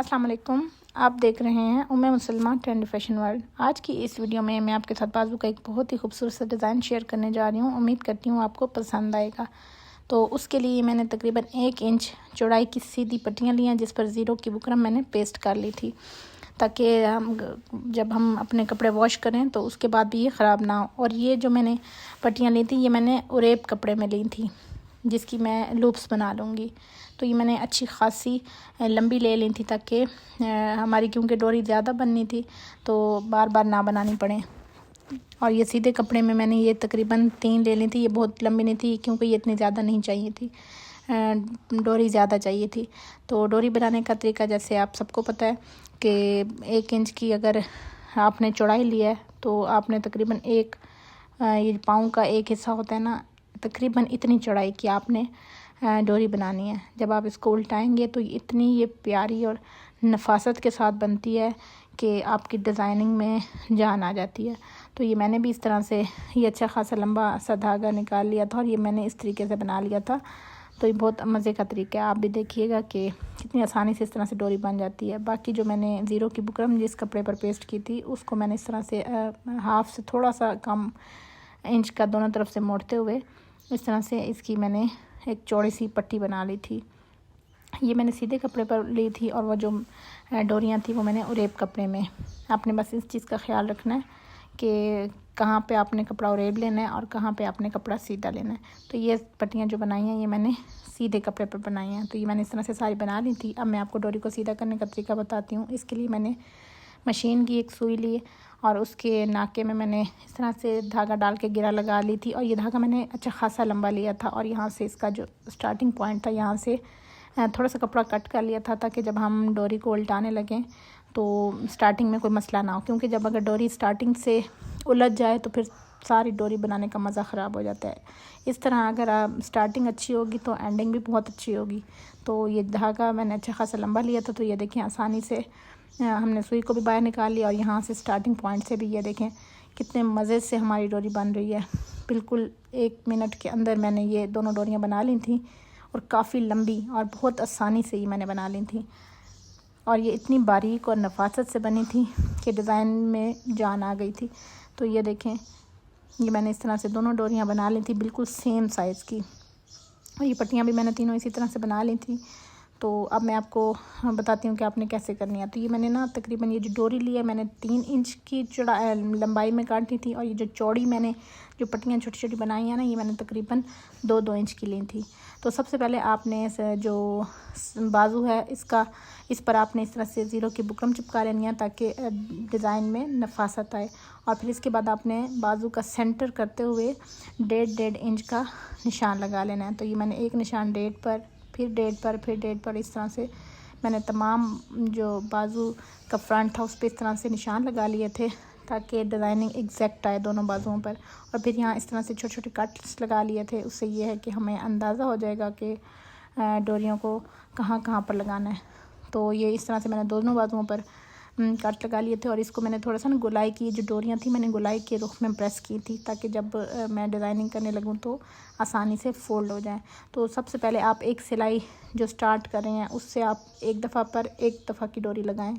अस्सलाम वालेकुम। आप देख रहे हैं उम्मे मुसलमान ट्रेंडी फैशन वर्ल्ड। आज की इस वीडियो में मैं आपके साथ बाजू का एक बहुत ही खूबसूरत सा डिज़ाइन शेयर करने जा रही हूँ। उम्मीद करती हूँ आपको पसंद आएगा। तो उसके लिए मैंने तकरीबन 1 इंच चौड़ाई की सीधी पट्टियाँ ली हैं, जिस पर ज़ीरो की बुकरम मैंने पेस्ट कर ली थी, ताकि जब हम अपने कपड़े वॉश करें तो उसके बाद भी ये ख़राब ना हो। और ये जो मैंने पट्टियाँ ली थी, ये मैंने उरेब कपड़े में ली थी, जिसकी मैं लूप्स बना लूँगी। तो ये मैंने अच्छी खासी लंबी ले ली थी, ताकि हमारी क्योंकि डोरी ज़्यादा बननी थी तो बार बार ना बनानी पड़े। और ये सीधे कपड़े में मैंने ये तकरीबन 3 ले ली थी। ये बहुत लंबी नहीं थी, क्योंकि ये इतनी ज़्यादा नहीं चाहिए थी, डोरी ज़्यादा चाहिए थी। तो डोरी बनाने का तरीका जैसे आप सबको पता है कि 1 इंच की अगर आपने चौड़ाई ली है तो आपने तकरीबन ये पाँव का एक हिस्सा होता है ना, तकरीबन इतनी चौड़ाई की आपने डोरी बनानी है। जब आप इसको उल्टाएंगे तो इतनी ये प्यारी और नफासत के साथ बनती है कि आपकी डिज़ाइनिंग में जान आ जाती है। तो ये मैंने भी इस तरह से ये अच्छा खासा लंबा सा धागा निकाल लिया था और ये मैंने इस तरीके से बना लिया था। तो ये बहुत मज़े का तरीका है, आप भी देखिएगा कि कितनी आसानी से इस तरह से डोरी बन जाती है। बाकी जो मैंने ज़ीरो की बुकरम जिस कपड़े पर पेस्ट की थी, उसको मैंने इस तरह से हाफ से थोड़ा सा कम इंच का दोनों तरफ से मोड़ते हुए इस तरह से इसकी मैंने एक चौड़ी सी पट्टी बना ली थी। ये मैंने सीधे कपड़े पर ली थी और वो जो डोरियाँ थी वो मैंने उरेब कपड़े में। आपने बस इस चीज़ का ख्याल रखना है कि कहाँ पे आपने कपड़ा उरेब लेना है और कहाँ पे आपने कपड़ा सीधा लेना है। तो ये पट्टियाँ जो बनाई हैं ये मैंने सीधे कपड़े पर बनाई हैं। तो ये मैंने इस तरह से सारी बना ली थी। अब मैं आपको डोरी को सीधा करने का तरीका बताती हूँ। इसके लिए मैंने मशीन की एक सुई ली और उसके नाके में मैंने इस तरह से धागा डाल के गिरा लगा ली थी। और ये धागा मैंने अच्छा खासा लंबा लिया था और यहाँ से इसका जो स्टार्टिंग पॉइंट था यहाँ से थोड़ा सा कपड़ा कट कर लिया था, ताकि जब हम डोरी को उल्टाने लगें तो स्टार्टिंग में कोई मसला ना हो। क्योंकि जब अगर डोरी स्टार्टिंग से उलझ जाए तो फिर सारी डोरी बनाने का मज़ा ख़राब हो जाता है। इस तरह अगर आप स्टार्टिंग अच्छी होगी तो एंडिंग भी बहुत अच्छी होगी। तो ये धागा मैंने अच्छा खासा लंबा लिया था। तो ये देखें आसानी से हमने सुई को भी बाहर निकाल लिया और यहाँ से स्टार्टिंग पॉइंट से भी ये देखें कितने मज़े से हमारी डोरी बन रही है। बिल्कुल 1 मिनट के अंदर मैंने ये दोनों डोरियाँ बना ली थी और काफ़ी लंबी और बहुत आसानी से ये मैंने बना ली थी। और ये इतनी बारीक और नफासत से बनी थी कि डिज़ाइन में जान आ गई थी। तो ये देखें ये मैंने इस तरह से दोनों डोरियाँ बना ली थी, बिल्कुल सेम साइज़ की। और ये पट्टियाँ भी मैंने तीनों इसी तरह से बना ली थी। तो अब मैं आपको बताती हूँ कि आपने कैसे करनी है। तो ये मैंने ना तकरीबन ये जो डोरी ली है मैंने 3 इंच की लंबाई में काटी थी। और ये जो चौड़ी मैंने जो पट्टियाँ छोटी छोटी बनाई हैं ना, ये मैंने तकरीबन 2-2 इंच की ली थी। तो सबसे पहले आपने जो बाजू है इस पर आपने इस तरह से ज़ीरो की बुकरम चिपका लेनी है, ताकि डिज़ाइन में नफासत आए। और फिर इसके बाद आपने बाजू का सेंटर करते हुए 1.5 इंच का निशान लगा लेना है। तो ये मैंने एक निशान 1.5 पर, फिर 1.5 पर, फिर 1.5 पर, इस तरह से मैंने तमाम जो बाजू का फ्रंट था उस पर इस तरह से निशान लगा लिए थे, ताकि डिज़ाइनिंग एग्जैक्ट आए दोनों बाजुओं पर। और फिर यहाँ इस तरह से छोटे छोटे कट्स लगा लिए थे। उससे ये है कि हमें अंदाज़ा हो जाएगा कि डोरियों को कहाँ कहाँ पर लगाना है। तो ये इस तरह से मैंने दोनों बाजुओं पर कट लगा लिए थे। और इसको मैंने थोड़ा सा ना गोलाई की, जो डोरियाँ थी मैंने गोलाई के रुख में प्रेस की थी, ताकि जब मैं डिज़ाइनिंग करने लगूँ तो आसानी से फोल्ड हो जाए। तो सबसे पहले आप एक सिलाई जो स्टार्ट कर रहे हैं उससे आप एक दफ़ा पर एक दफ़ा की डोरी लगाएं।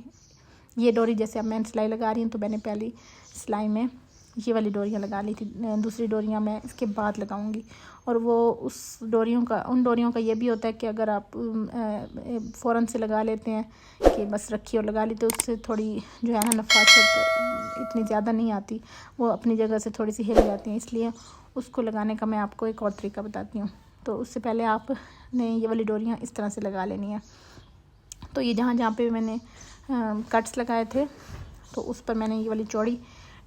ये डोरी जैसे अब मैं सिलाई लगा रही हूँ तो मैंने पहली सिलाई में ये वाली डोरियाँ लगा ली थी, दूसरी डोरियाँ मैं इसके बाद लगाऊंगी। और वो उन डोरियों का ये भी होता है कि अगर आप फ़ौरन से लगा लेते हैं कि बस रखी और लगा ली, तो उससे थोड़ी जो है ना नफासत इतनी ज़्यादा नहीं आती, वो अपनी जगह से थोड़ी सी हिल जाती हैं। इसलिए उसको लगाने का मैं आपको एक और तरीका बताती हूँ। तो उससे पहले आपने ये वाली डोरियाँ इस तरह से लगा लेनी है। तो ये जहाँ जहाँ पे मैंने कट्स लगाए थे तो उस पर मैंने ये वाली चौड़ी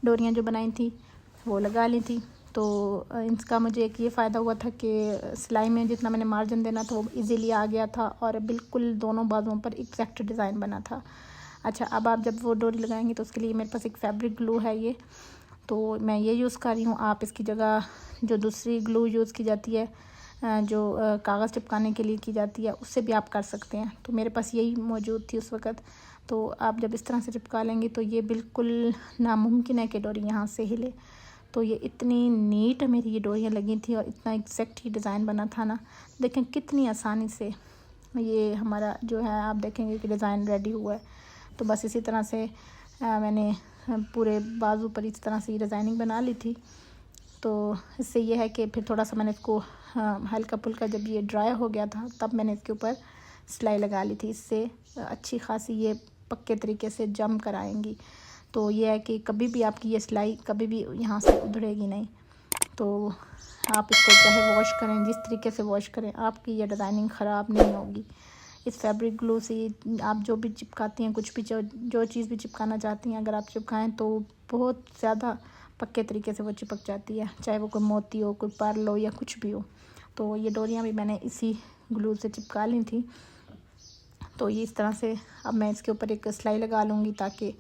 डोरियाँ जो बनाई थी वो लगा ली थी। तो इसका मुझे एक ये फ़ायदा हुआ था कि सिलाई में जितना मैंने मार्जिन देना था वो इजीली आ गया था और बिल्कुल दोनों बाजुओं पर एग्जैक्ट डिज़ाइन बना था। अच्छा, अब आप जब वो डोरी लगाएंगे तो उसके लिए मेरे पास एक फैब्रिक ग्लू है ये, तो मैं ये यूज़ कर रही हूँ। आप इसकी जगह जो दूसरी ग्लू यूज़ की जाती है, जो कागज़ चिपकाने के लिए की जाती है, उससे भी आप कर सकते हैं। तो मेरे पास यही मौजूद थी उस वक़्त। तो आप जब इस तरह से चिपका लेंगे तो ये बिल्कुल नामुमकिन है कि डोरी यहाँ से हिले। तो ये इतनी नीट मेरी ये डोरियाँ लगी थी और इतना एग्जैक्ट ही डिज़ाइन बना था ना, देखें कितनी आसानी से ये हमारा जो है आप देखेंगे कि डिज़ाइन रेडी हुआ है। तो बस इसी तरह से मैंने पूरे बाजू पर इस तरह से ये डिज़ाइनिंग बना ली थी। तो इससे ये है कि फिर थोड़ा सा मैंने इसको हल्का फुल्का जब ये ड्राई हो गया था तब मैंने इसके ऊपर सिलाई लगा ली थी। इससे अच्छी खासी ये पक्के तरीके से जम कर आएंगी। तो ये है कि कभी भी आपकी ये सिलाई कभी भी यहाँ से उधड़ेगी नहीं। तो आप इसको चाहे वॉश करें, जिस तरीके से वॉश करें, आपकी ये डिज़ाइनिंग ख़राब नहीं होगी। इस फैब्रिक ग्लू से आप जो भी चिपकाती हैं, कुछ भी जो चीज़ भी चिपकाना चाहती हैं, अगर आप चिपकाएं तो बहुत ज़्यादा पक्के तरीके से वो चिपक जाती है, चाहे वो कोई मोती हो, कोई पर्ल हो या कुछ भी हो। तो ये डोरियाँ भी मैंने इसी ग्लू से चिपका ली थी। तो ये इस तरह से अब मैं इसके ऊपर एक सिलाई लगा लूँगी ताकि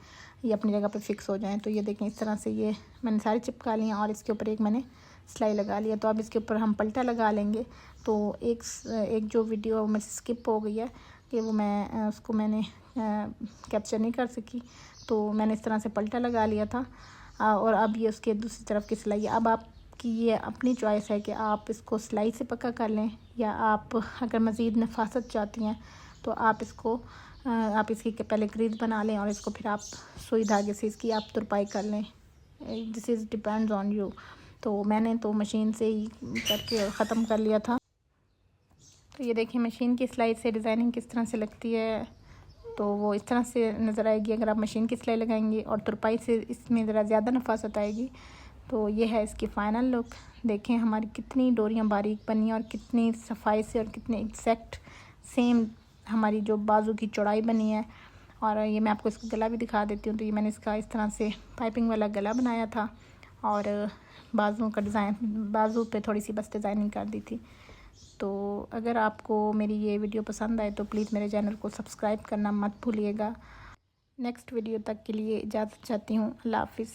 ये अपनी जगह पे फिक्स हो जाएं। तो ये देखें, इस तरह से ये मैंने सारी चिपका ली हैं और इसके ऊपर एक मैंने सिलाई लगा लिया। तो अब इसके ऊपर हम पलटा लगा लेंगे। तो एक जो वीडियो मेरे से स्किप हो गई है कि वो मैं उसको मैंने कैप्चर नहीं कर सकी, तो मैंने इस तरह से पलटा लगा लिया था। और अब ये उसके दूसरी तरफ की सिलाई। अब आपकी ये अपनी चॉइस है कि आप इसको सिलाई से पक्का कर लें, या आप अगर मज़ीद नफासत चाहती हैं तो आप इसकी पहले क्रीज बना लें और इसको फिर आप सुई धागे से इसकी आप तुरपाई कर लें। This is depends on you. तो मैंने तो मशीन से ही करके ख़त्म कर लिया था। तो ये देखिए मशीन की सिलाई से डिज़ाइनिंग किस तरह से लगती है। तो वो इस तरह से नज़र आएगी अगर आप मशीन की सिलाई लगाएंगे, और तुरपाई से इसमें ज़रा ज़्यादा नफासत आएगी। तो ये है इसकी फ़ाइनल लुक। देखें हमारी कितनी डोरियाँ बारीक बनी और कितनी सफाई से और कितने एग्जैक्ट सेम हमारी जो बाजू की चौड़ाई बनी है। और ये मैं आपको इसका गला भी दिखा देती हूँ। तो ये मैंने इसका इस तरह से पाइपिंग वाला गला बनाया था और बाजुओं का डिज़ाइन, बाजू पे थोड़ी सी बस डिज़ाइनिंग कर दी थी। तो अगर आपको मेरी ये वीडियो पसंद आए तो प्लीज़ मेरे चैनल को सब्सक्राइब करना मत भूलिएगा। नेक्स्ट वीडियो तक के लिए इजाज़त चाहती हूँ। अल्लाह हाफ़िज़।